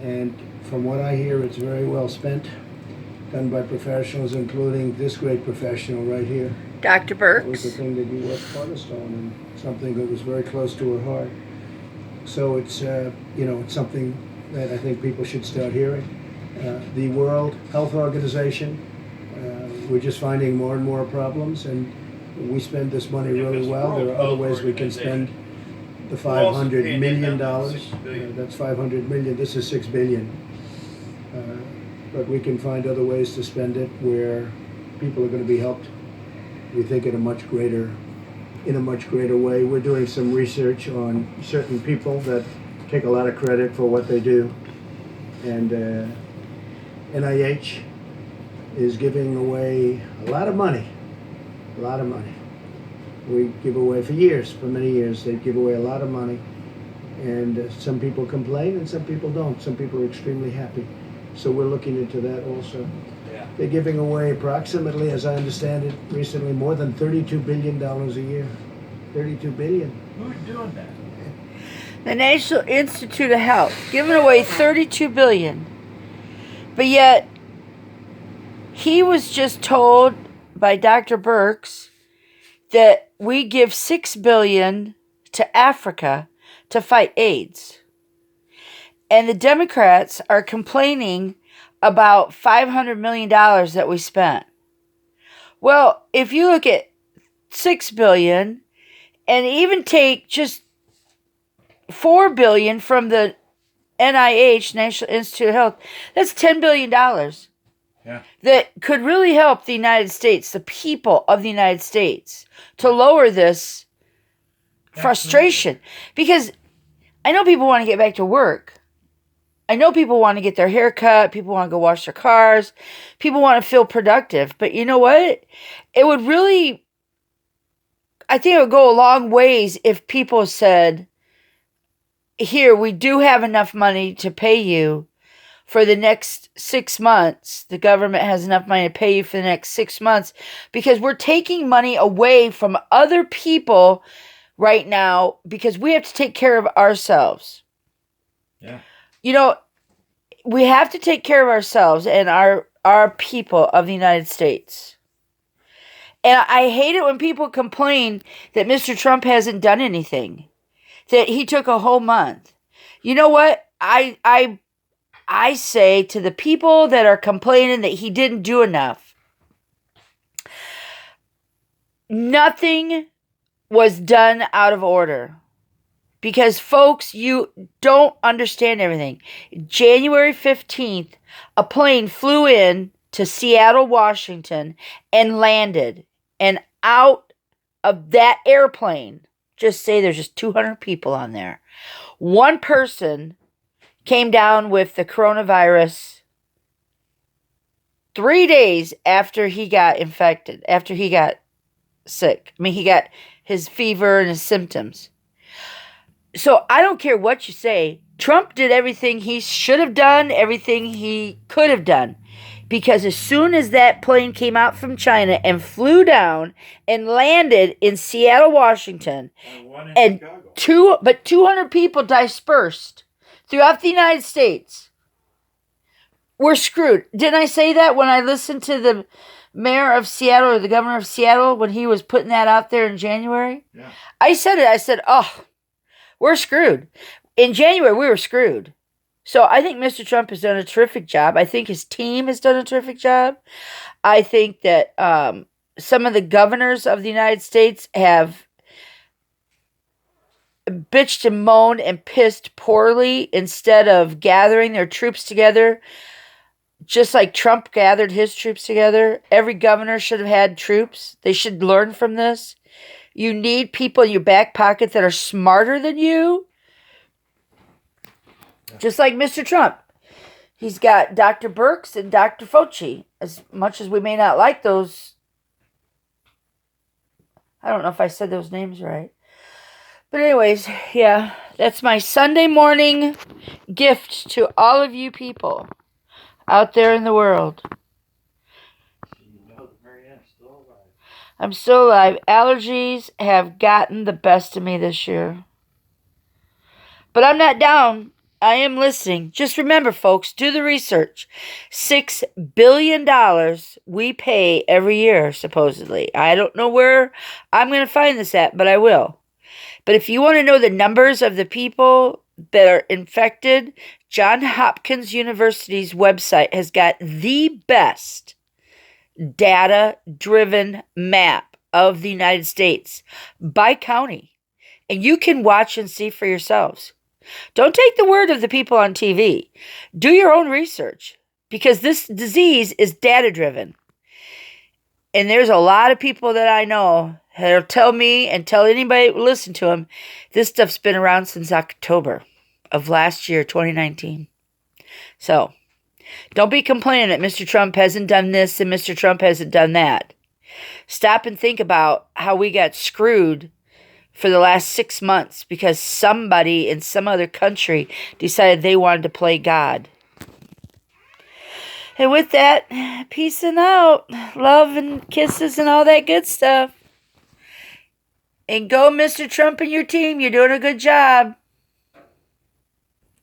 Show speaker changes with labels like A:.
A: And from what I hear, it's very well spent, done by professionals, including this great professional right here.
B: Dr.
A: That was the
B: Birx.
A: thing that you worked Cornerstone, and something that was very close to her heart. So it's it's something that I think people should start hearing. The World Health Organization, we're just finding more and more problems, and we spend this money really well. There are other ways we can spend the $500 million. That's 500 million. This is 6 billion. But we can find other ways to spend it where people are going to be helped. We think in a much greater way. We're doing some research on certain people that take a lot of credit for what they do, and NIH is giving away a lot of money. We give away for many years. They give away a lot of money, and some people complain and some people don't. Some people are extremely happy. So we're looking into that also.
C: Yeah.
A: They're giving away approximately, as I understand it, recently more than $32 billion a year. 32 billion.
C: Who's doing that?
B: The National Institute of Health, giving away $32 billion. But yet, he was just told by Dr. Birx that we give $6 billion to Africa to fight AIDS. And the Democrats are complaining about $500 million that we spent. Well, if you look at $6 billion and even take just $4 billion from the NIH, National Institute of Health, that's $10 billion.
C: Yeah.
B: That could really help the United States, the people of the United States, to lower this frustration. Because I know people want to get back to work. I know people want to get their hair cut. People want to go wash their cars. People want to feel productive. But you know what? It would really, I think it would go a long ways if people said, here, we do have enough money to pay you for the next 6 months. The government has enough money to pay you for the next 6 months, because we're taking money away from other people right now because we have to take care of ourselves.
C: Yeah.
B: You know, we have to take care of ourselves and our people of the United States. And I hate it when people complain that Mr. Trump hasn't done anything, that he took a whole month. You know what? I say to the people that are complaining that he didn't do enough, nothing was done out of order. Because, folks, you don't understand everything. January 15th, a plane flew in to Seattle, Washington, and landed. And out of that airplane, just say there's just 200 people on there, one person came down with the coronavirus 3 days after he got infected, after he got sick. I mean, he got his fever and his symptoms. So I don't care what you say. Trump did everything he should have done, everything he could have done. Because as soon as that plane came out from China and flew down and landed in Seattle, Washington, and 200 people dispersed throughout the United States, we're screwed. Didn't I say that when I listened to the mayor of Seattle, or the governor of Seattle, when he was putting that out there in January?
C: Yeah.
B: I said it. I said, oh, we're screwed. In January, we were screwed. So I think Mr. Trump has done a terrific job. I think his team has done a terrific job. I think that some of the governors of the United States have bitched and moaned and pissed poorly instead of gathering their troops together, just like Trump gathered his troops together. Every governor should have had troops. They should learn from this. You need people in your back pocket that are smarter than you. Just like Mr. Trump. He's got Dr. Birx and Dr. Fauci. As much as we may not like those, I don't know if I said those names right. But anyways, yeah, that's my Sunday morning gift to all of you people out there in the world. I'm still alive. Allergies have gotten the best of me this year. But I'm not down. I am listening. Just remember, folks, do the research. $6 billion we pay every year, supposedly. I don't know where I'm going to find this at, but I will. But if you want to know the numbers of the people that are infected, Johns Hopkins University's website has got the best data-driven map of the United States by county. And you can watch and see for yourselves. Don't take the word of the people on TV. Do your own research, because this disease is data-driven. And there's a lot of people that I know that'll tell me and tell anybody who listen to them, this stuff's been around since October of last year, 2019. So, don't be complaining that Mr. Trump hasn't done this and Mr. Trump hasn't done that. Stop and think about how we got screwed for the last 6 months because somebody in some other country decided they wanted to play God. And with that, peace and out. Love and kisses and all that good stuff. And go, Mr. Trump and your team. You're doing a good job.